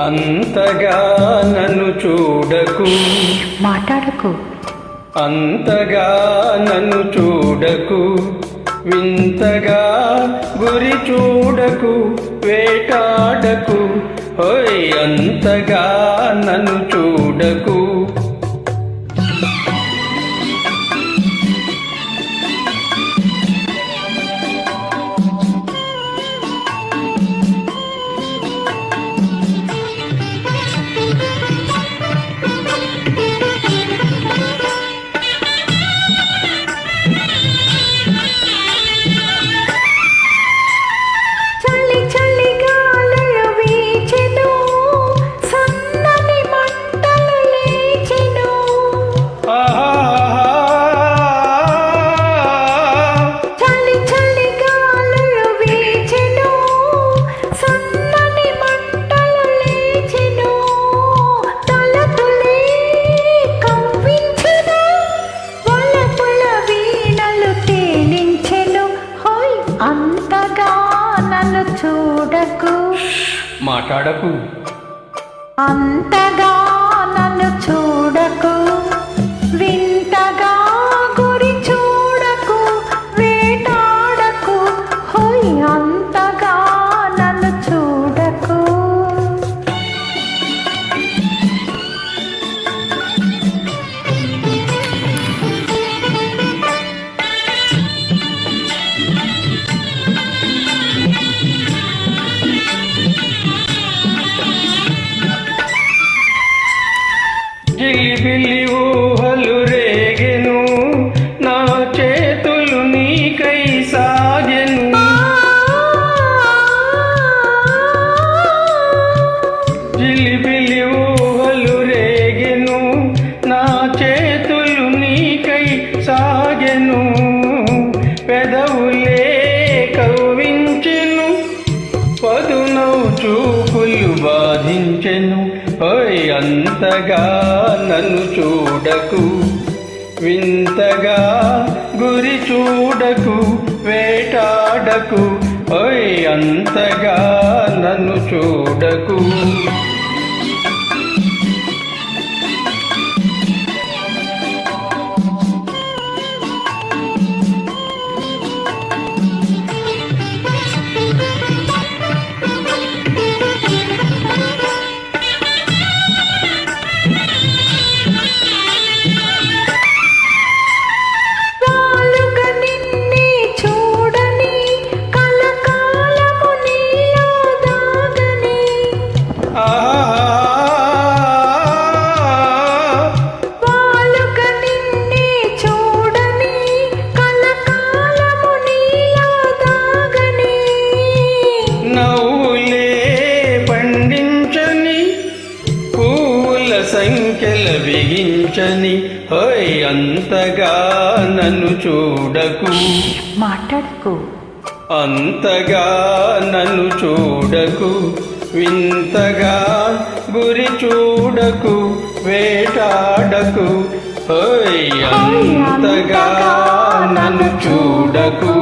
అంతగా నన్ను చూడకు, మాట్లాడకు. అంతగా నన్ను చూడకు, వింతగా గురి చూడకు, వేటాడకు. ఓయ్ అంతగా నన్ను చూడకు. అంతగా నన్ను చూడకు, మాట్లాడకు. అంతగా నన్ను చూడకు, వింతగా గురి చూడకు, వేటాడకు. హోయ్ అంతగా నన్ను చూడకు. జిలిబిలి ఊహలు రేగెను, నా చేతులు నీకై సాగెను. జిలిబిలి ఊహలు రేగెను, నా చేతులు నీకై సాగెను. పెదవులే కవ్వించెను, పదునవు చూపులు బాధించెను. ఓయ్ అంతగా నన్ను చూడకు, వింతగా గురి చూడకు, వేటాడకు. ఓయ్ అంతగా నన్ను చూడకు. సంఖ్యల బిగించని. హోయ్ అంతగా నన్ను చూడకు, మాట్లాడకు. అంతగా నన్ను చూడకు, వింతగా గురి చూడకు, వేటాడకు. హోయ్ అంతగా నన్ను చూడకు.